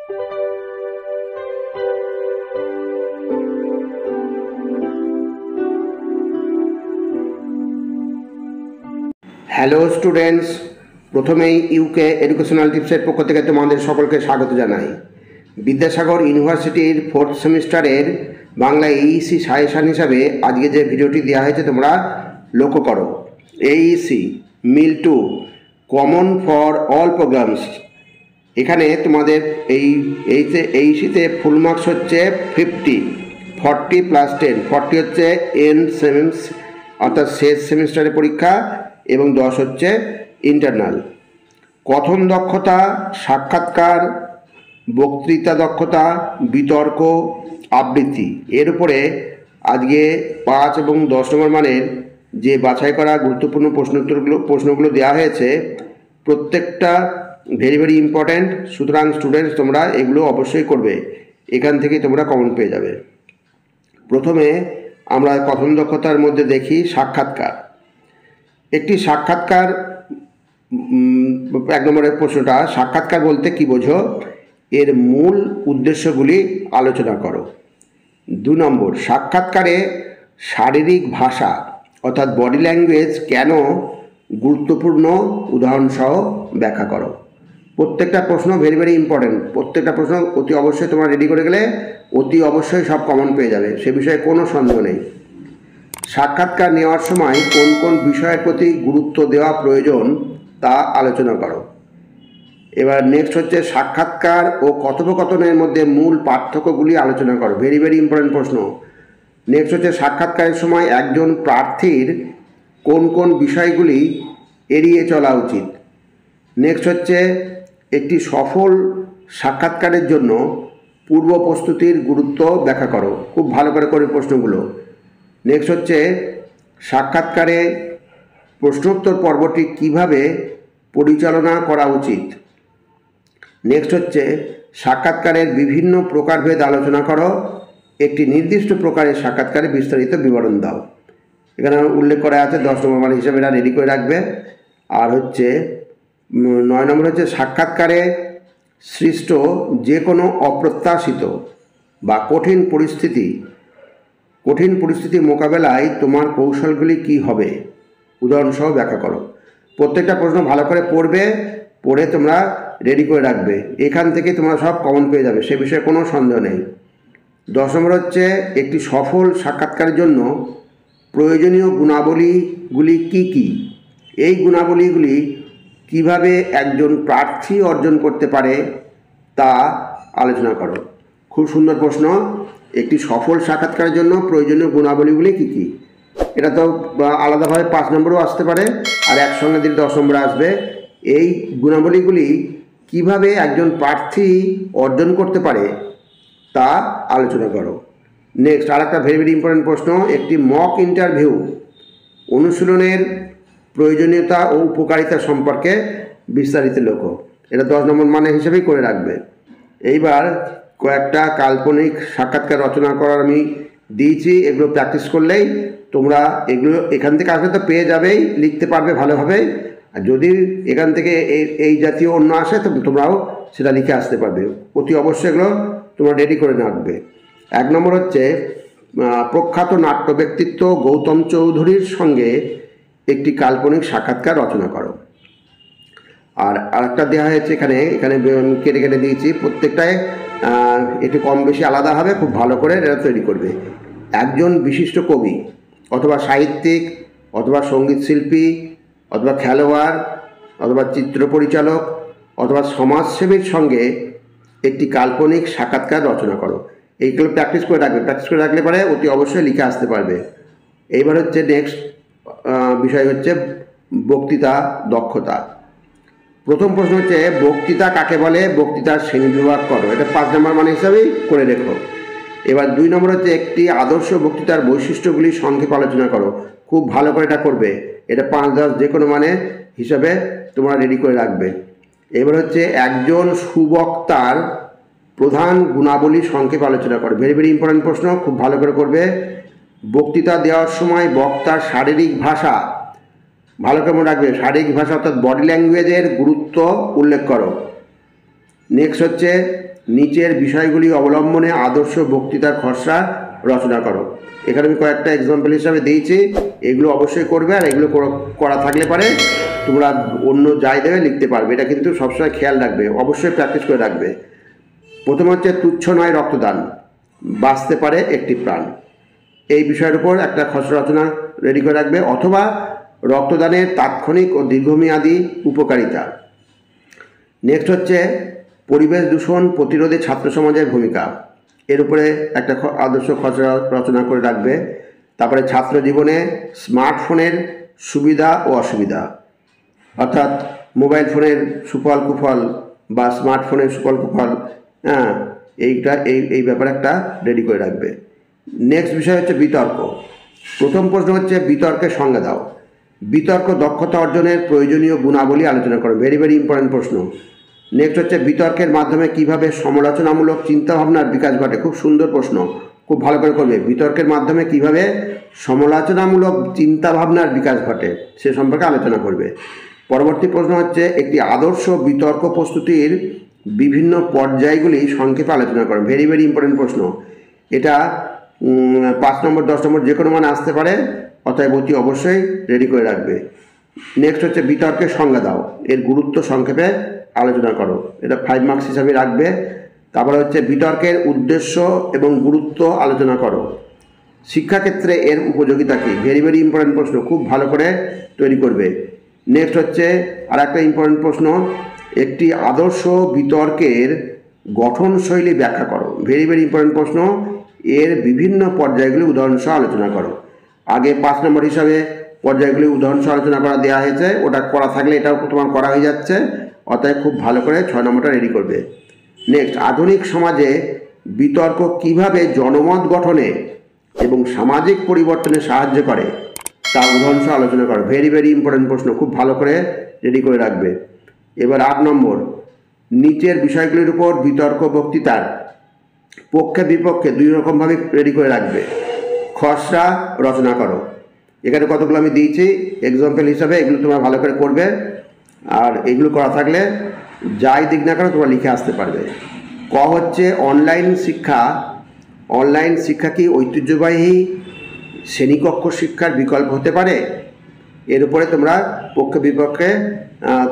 Hello students, প্রথমেই UK educational টিপসের পক্ষ থেকে তোমাদের সকলকে স্বাগত জানাই। বিদ্যাসাগর ইউনিভার্সিটির 4th সেমিস্টারের বাংলা এইইসি সাজেশান হিসাবে আজকে যে ভিডিওটি দেওয়া হয়েছে তোমরা লক্ষ্য করো। এইইসি মিল 2 কমন ফর অল প্রোগ্রামস। এখানে তোমাদের এইইসিতে ফুল মার্কস হচ্ছে 50, 40 + 10। 40 হচ্ছে এন্ড সেমেন্স অর্থাৎ শেষ সেমিস্টারের পরীক্ষা এবং 10 হচ্ছে ইন্টারনাল। কথন দক্ষতা, সাক্ষাৎকার, বক্তৃতা দক্ষতা, বিতর্ক, আবৃত্তি, এর উপরে আজকে 5 এবং 10 নম্বর মানের যে বাছাই করা গুরুত্বপূর্ণ প্রশ্নগুলো দেওয়া হয়েছে প্রত্যেকটা ভেরি ইম্পর্ট্যান্ট। সুতরাং স্টুডেন্টস তোমরা এগুলো অবশ্যই করবে, এখান থেকে তোমরা কমন পেয়ে যাবে। প্রথমে আমরা কথন দক্ষতার মধ্যে দেখি সাক্ষাৎকার। একটি সাক্ষাৎকার, 1 নম্বরের প্রশ্নটা, সাক্ষাৎকার বলতে কি বোঝো, এর মূল উদ্দেশ্যগুলি আলোচনা করো। 2 নম্বর, সাক্ষাৎকারে শারীরিক ভাষা অর্থাৎ বডি ল্যাঙ্গুয়েজ কেন গুরুত্বপূর্ণ উদাহরণসহ ব্যাখ্যা করো। প্রত্যেকটা প্রশ্ন ভেরি ইম্পর্টেন্ট। প্রত্যেকটা প্রশ্ন অতি অবশ্যই তোমরা রেডি করে গেলে অতি অবশ্যই সব কমন পেয়ে যাবে, সে বিষয়ে কোনো সন্দেহ নেই। সাক্ষাৎকার নেওয়ার সময় কোন কোন বিষয়ের প্রতি গুরুত্ব দেওয়া প্রয়োজন তা আলোচনা করো। এবার নেক্সট হচ্ছে সাক্ষাৎকার ও কথোপকথনের মধ্যে মূল পার্থক্যগুলি আলোচনা করো। ভেরি ইম্পর্টেন্ট প্রশ্ন। নেক্সট হচ্ছে সাক্ষাৎকারের সময় একজন প্রার্থীর কোন কোন বিষয়গুলি এড়িয়ে চলা উচিত। নেক্সট হচ্ছে একটি সফল সাক্ষাৎকারের জন্য পূর্ব প্রস্তুতির গুরুত্ব ব্যাখ্যা করো। খুব ভালো করে প্রশ্নগুলো। নেক্সট হচ্ছে সাক্ষাৎকারে প্রশ্নোত্তর পর্বটি কিভাবে পরিচালনা করা উচিত। নেক্সট হচ্ছে সাক্ষাৎকারের বিভিন্ন প্রকারভেদ আলোচনা করো। একটি নির্দিষ্ট প্রকারের সাক্ষাৎকারে বিস্তারিত বিবরণ দাও। এখানে উল্লেখ করা আছে 10 নম্বর মান হিসেবে এটা রেডি করে রাখবে। আর হচ্ছে 9 নম্বর হচ্ছে সাক্ষাৎকারে সৃষ্ট যে কোনো অপ্রত্যাশিত বা কঠিন পরিস্থিতি মোকাবেলায় তোমার কৌশলগুলি কি হবে, উদাহরণসহ ব্যাখ্যা করো। প্রত্যেকটা প্রশ্ন ভালো করে পড়ে তোমরা রেডি করে রাখবে, এখান থেকে তোমরা সব কমন পেয়ে যাবে, সে বিষয়ে কোনো সন্দেহ নেই। 10 নম্বর হচ্ছে একটি সফল সাক্ষাৎকারের জন্য প্রয়োজনীয় গুণাবলীগুলি কি কি, এই গুণাবলীগুলি কিভাবে একজন প্রার্থী অর্জন করতে পারে তা আলোচনা করো। খুব সুন্দর প্রশ্ন। একটি সফল সাক্ষাৎকারের জন্য প্রয়োজনীয় গুণাবলীগুলি কি কি, এটা তো আলাদাভাবে 5 নম্বরও আসতে পারে আর একসঙ্গে দিলে 10 নম্বর আসবে। এই গুণাবলীগুলি কিভাবে একজন প্রার্থী অর্জন করতে পারে তা আলোচনা করো। নেক্সট আরেকটা ভেরি ইম্পর্টেন্ট প্রশ্ন, একটি মক ইন্টারভিউ অনুশীলনের প্রয়োজনীয়তা ও উপকারিতা সম্পর্কে বিস্তারিত লেখো। এটা 10 নম্বর মানে হিসেবেই করে রাখবে। এইবার কয়েকটা কাল্পনিক সাক্ষাৎকার রচনা করার আমি দিয়েছি, এগুলো প্র্যাকটিস করলেই তোমরা এগুলো এখান থেকে আসলে তো পেয়ে যাবেই, লিখতে পারবে ভালোভাবে। আর যদি এখান থেকে এই জাতীয় অন্য আসে তো তোমরাও সেটা লিখে আসতে পারবে। অতি অবশ্যই এগুলো তোমরা রেডি করে রাখবে। 1 নম্বর হচ্ছে প্রখ্যাত নাট্য ব্যক্তিত্ব গৌতম চৌধুরীর সঙ্গে একটি কাল্পনিক সাক্ষাৎকার রচনা করো। আর আরেকটা দেওয়া হয়েছে এখানে কেটে দিয়েছি, প্রত্যেকটায় একটু কম বেশি আলাদা হবে, খুব ভালো করে এটা তৈরি করবে। একজন বিশিষ্ট কবি অথবা সাহিত্যিক অথবা সঙ্গীত শিল্পী অথবা খেলোয়াড় অথবা চিত্র পরিচালক অথবা সমাজসেবীর সঙ্গে একটি কাল্পনিক সাক্ষাৎকার রচনা করো। এইগুলো প্র্যাকটিস করে রাখলে পরে অতি অবশ্যই লিখে আসতে পারবে। এইবার হচ্ছে নেক্সট বিষয় হচ্ছে বক্তৃতা দক্ষতা। প্রথম প্রশ্ন হচ্ছে বক্তৃতা কাকে বলে, বক্তৃতার শ্রেণীবিভাগ করো। এটা 5 নম্বর মান হিসাবেই করে রেখো। এবার 2 নম্বর হচ্ছে একটি আদর্শ বক্তৃতার বৈশিষ্ট্যগুলি সংক্ষেপে আলোচনা করো। খুব ভালো করে এটা করবে, এটা 5, 10 যে কোনো মানে হিসাবে তোমরা রেডি করে রাখবে। এবার হচ্ছে একজন সুবক্তার প্রধান গুণাবলী সংক্ষেপে আলোচনা করো। ভেরি ইম্পর্টেন্ট প্রশ্ন, খুব ভালো করে করবে। বক্তৃতা দেওয়ার সময় বক্তার শারীরিক ভাষা ভালো করে মনে রাখবে, শারীরিক ভাষা অর্থাৎ বডি ল্যাঙ্গুয়েজের গুরুত্ব উল্লেখ করো। নেক্সট হচ্ছে নিচের বিষয়গুলি অবলম্বনে আদর্শ বক্তৃতার খসড়া রচনা করো। এখানে আমি কয়েকটা এক্সাম্পল হিসাবে দিয়েছি, এগুলো অবশ্যই করবে, আর এগুলো করা থাকলে পারে তোমরা অন্য যাই দেবে লিখতে পারবে। এটা কিন্তু সবসময় খেয়াল রাখবে, অবশ্যই প্র্যাকটিস করে রাখবে। প্রথম হচ্ছে তুচ্ছ নয় রক্তদান, বাঁচতে পারে একটি প্রাণ। এই বিষয়ের উপর একটা খসড়া রচনা রেডি করে রাখবে, অথবা রক্তদানের তাৎক্ষণিক ও দীর্ঘমেয়াদী উপকারিতা। নেক্সট হচ্ছে পরিবেশ দূষণ প্রতিরোধে ছাত্র সমাজের ভূমিকা, এর উপরে একটা আদর্শ খসড়া রচনা করে রাখবে। তারপরে ছাত্র জীবনে স্মার্টফোনের সুবিধা ও অসুবিধা, অর্থাৎ মোবাইল ফোনের সুফল কুফল বা স্মার্টফোনের সুফল কুফল, এই ব্যাপারে একটা রেডি করে রাখবে। নেক্সট বিষয় হচ্ছে বিতর্ক। প্রথম প্রশ্ন হচ্ছে বিতর্কের সংজ্ঞা দাও। বিতর্ক দক্ষতা অর্জনের প্রয়োজনীয় গুণাবলী আলোচনা করো। ভেরি ভেরি ইম্পর্টেন্ট প্রশ্ন। নেক্সট হচ্ছে বিতর্কের মাধ্যমে কিভাবে সমালোচনামূলক চিন্তাভাবনার বিকাশ ঘটে। খুব সুন্দর প্রশ্ন, খুব ভালো করে করবে। বিতর্কের মাধ্যমে কিভাবে সমালোচনামূলক চিন্তাভাবনার বিকাশ ঘটে সে সম্পর্কে আলোচনা করবে। পরবর্তী প্রশ্ন হচ্ছে একটি আদর্শ বিতর্ক প্রস্তুতির বিভিন্ন পর্যায়গুলি সংক্ষেপে আলোচনা করো। ভেরি ভেরি ইম্পর্টেন্ট প্রশ্ন। এটা 5 নম্বর 10 নম্বর যে কোনো মান আসতে পারে, অতএব অতি অবশ্যই রেডি করে রাখবে। নেক্সট হচ্ছে বিতর্কের সংজ্ঞা দাও, এর গুরুত্ব সংক্ষেপে আলোচনা করো। এটা 5 মার্কস হিসাবে রাখবে। তারপরে হচ্ছে বিতর্কের উদ্দেশ্য এবং গুরুত্ব আলোচনা করো। শিক্ষাক্ষেত্রে এর উপযোগিতা কী। ভেরি ভেরি ইম্পর্টেন্ট প্রশ্ন, খুব ভালো করে তৈরি করবে। নেক্সট হচ্ছে আর একটা ইম্পর্টেন্ট প্রশ্ন, একটি আদর্শ বিতর্কের গঠনশৈলী ব্যাখ্যা করো। ভেরি ভেরি ইম্পর্টেন্ট প্রশ্ন, এর বিভিন্ন পর্যায়গুলি উদাহরণসহ আলোচনা করো। আগে 5 নম্বর হিসাবে পর্যায়গুলি উদাহরণসহ আলোচনা করা দেওয়া হয়েছে, ওটা করা থাকলে এটাও তোমার করা হয়ে যাচ্ছে, অতএব খুব ভালো করে 6 নম্বরটা রেডি করবে। নেক্সট, আধুনিক সমাজে বিতর্ক কিভাবে জনমত গঠনে এবং সামাজিক পরিবর্তনে সাহায্য করে তা উদাহরণসহ আলোচনা করো। ভেরি ভেরি ইম্পর্টেন্ট প্রশ্ন, খুব ভালো করে রেডি করে রাখবে। এবার 8 নম্বর, নিচের বিষয়গুলির উপর বিতর্ক বক্তৃতার পক্ষে বিপক্ষে 2 রকমভাবে রেডি করে রাখবে। খসড়া রচনা করো। এখানে কতগুলো আমি দিয়েছি এক্সাম্পল হিসাবে, এগুলো তোমরা ভালো করে করবে, আর এগুলো করা থাকলে যাই দিক না কেন তোমরা লিখে আসতে পারবে। ক হচ্ছে অনলাইন শিক্ষা। অনলাইন শিক্ষা কি ঐতিহ্যবাহী শ্রেণীকক্ষ শিক্ষার বিকল্প হতে পারে? এর উপরে তোমরা পক্ষে বিপক্ষে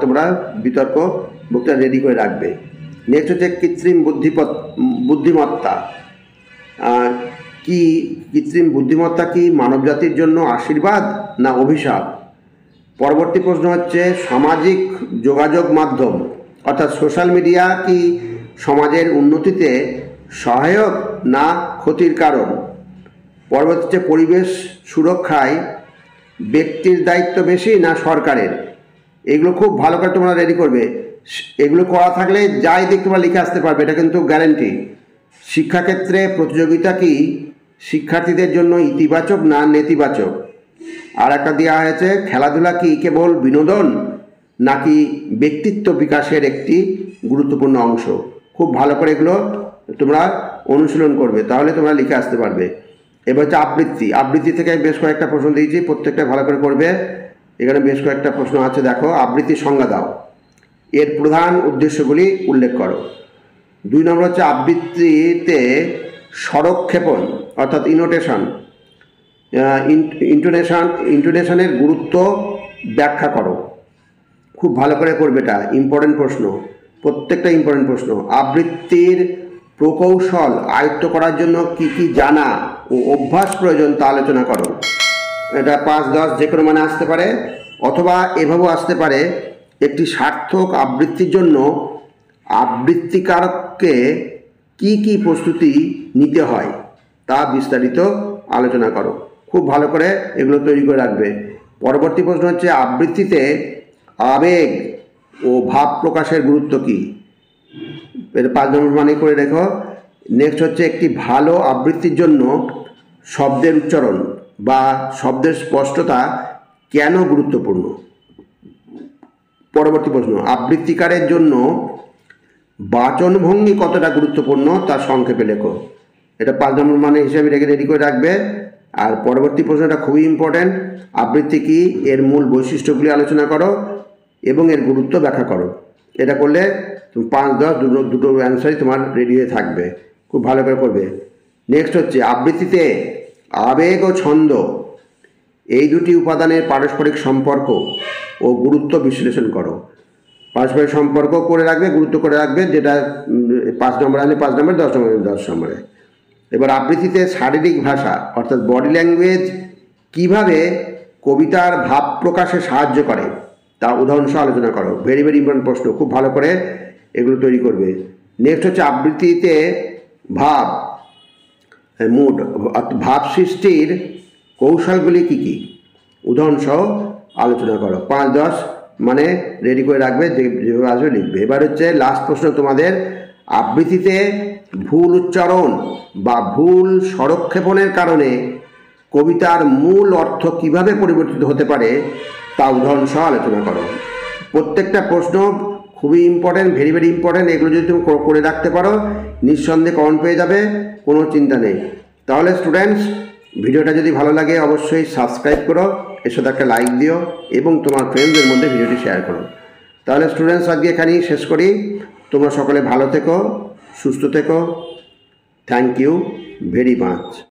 তোমরা বিতর্ক বক্তৃতা রেডি করে রাখবে। নেক্সট হচ্ছে কৃত্রিম বুদ্ধিমত্তা। কি কৃত্রিম বুদ্ধিমত্তা কি মানবজাতির জন্য আশীর্বাদ না অভিশাপ? পরবর্তী প্রশ্ন হচ্ছে সামাজিক যোগাযোগ মাধ্যম অর্থাৎ সোশ্যাল মিডিয়া কি সমাজের উন্নতিতে সহায়ক না ক্ষতির কারণ? পরবর্তী হচ্ছে পরিবেশ সুরক্ষায় ব্যক্তির দায়িত্ব বেশি না সরকারের? এগুলো খুব ভালো করে তোমরা রেডি করবে। এগুলো করা থাকলে যাই দিক তোমরা লিখে আসতে পারবে, এটা কিন্তু গ্যারান্টি। শিক্ষাক্ষেত্রে প্রতিযোগিতা কি শিক্ষার্থীদের জন্য ইতিবাচক না নেতিবাচক? আর একটা দেওয়া হয়েছে খেলাধুলা কি কেবল বিনোদন নাকি ব্যক্তিত্ব বিকাশের একটি গুরুত্বপূর্ণ অংশ? খুব ভালো করে এগুলো তোমরা অনুশীলন করবে, তাহলে তোমরা লিখে আসতে পারবে। এবার হচ্ছে আবৃত্তি। আবৃত্তি থেকে বেশ কয়েকটা প্রশ্ন দিয়েছি, প্রত্যেকটা ভালো করে করবে। এখানে বেশ কয়েকটা প্রশ্ন আছে, দেখো। আবৃত্তির সংজ্ঞা দাও, এর প্রধান উদ্দেশ্যগুলি উল্লেখ করো। 2 নম্বর হচ্ছে আবৃত্তিতে স্বরক্ষেপণ অর্থাৎ ইন্টোনেশনের গুরুত্ব ব্যাখ্যা করো। খুব ভালো করে করবে, এটা ইম্পর্টেন্ট প্রশ্ন, প্রত্যেকটা ইম্পর্টেন্ট প্রশ্ন। আবৃত্তির প্রকৌশল আয়ত্ত করার জন্য কি কি জানা ও অভ্যাস প্রয়োজন তা আলোচনা করো। এটা 5, 10 যে কোনো মানে আসতে পারে, অথবা এভাবেও আসতে পারে একটি সার্থক আবৃত্তির জন্য আবৃত্তিকারককে কি কি প্রস্তুতি নিতে হয় তা বিস্তারিত আলোচনা করো। খুব ভালো করে এগুলো তৈরি করে রাখবে। পরবর্তী প্রশ্ন হচ্ছে আবৃত্তিতে আবেগ ও ভাব প্রকাশের গুরুত্ব কী? এটা 5 নম্বর মানে করে রেখো। নেক্সট হচ্ছে একটি ভালো আবৃত্তির জন্য শব্দের উচ্চারণ বা শব্দের স্পষ্টতা কেন গুরুত্বপূর্ণ? পরবর্তী প্রশ্ন, আবৃত্তিকারের জন্য বাচনভঙ্গি কতটা গুরুত্বপূর্ণ তা সংক্ষেপে লেখো। এটা 5 নম্বর মানে হিসাবে রেডি করে রাখবে। আর পরবর্তী প্রশ্নটা খুবই ইম্পর্ট্যান্ট, আবৃত্তি কি এর মূল বৈশিষ্ট্যগুলি আলোচনা করো এবং এর গুরুত্ব ব্যাখ্যা করো। এটা করলে তুমি 5, 10 দুটো অ্যান্সারই তোমার রেডি হয়ে থাকবে। খুব ভালো করে করবে। নেক্সট হচ্ছে আবৃত্তিতে আবেগ ও ছন্দ এই দুটি উপাদানের পারস্পরিক সম্পর্ক ও গুরুত্ব বিশ্লেষণ করো। পারস্পরিক সম্পর্ক করে রাখবে, গুরুত্ব করে রাখবে, যেটা 5 নম্বর আনলে 5 নম্বরে, 10 নম্বরে 10 নম্বরে। এবার আবৃত্তিতে শারীরিক ভাষা অর্থাৎ বডি ল্যাঙ্গুয়েজ কীভাবে কবিতার ভাব প্রকাশে সাহায্য করে তা উদাহরণসহ আলোচনা করো। ভেরি ভেরি ইম্পর্টেন্ট প্রশ্ন, খুব ভালো করে এগুলো তৈরি করবে। নেক্সট হচ্ছে আবৃত্তিতে ভাব মুড ভাব সৃষ্টির কৌশলগুলি কী কী উদাহরণসহ আলোচনা করো। 5, 10 মানে রেডি করে রাখবে, যেভাবে আসবে লিখবে। এবার হচ্ছে লাস্ট প্রশ্ন তোমাদের, আবৃত্তিতে ভুল উচ্চারণ বা ভুল স্বরক্ষেপণের কারণে কবিতার মূল অর্থ কিভাবে পরিবর্তিত হতে পারে তা উদাহরণসহ আলোচনা করো। প্রত্যেকটা প্রশ্ন খুবই ইম্পর্টেন্ট, ভেরি ভেরি ইম্পর্টেন্ট। এগুলো যদি তুমি করে রাখতে পারো নিঃসন্দেহে কমন পেয়ে যাবে, কোনো চিন্তা নেই। তাহলে স্টুডেন্টস, ভিডিওটা যদি ভালো লাগে অবশ্যই সাবস্ক্রাইব করো, এর সাথে একটা লাইক দিও এবং তোমার ফ্রেন্ডসদের মধ্যে ভিডিওটি শেয়ার করো। তাহলে স্টুডেন্টস, আজকে এখানেই শেষ করি। তোমরা সকলে ভালো থেকো, সুস্থ থেকো। Thank you very much.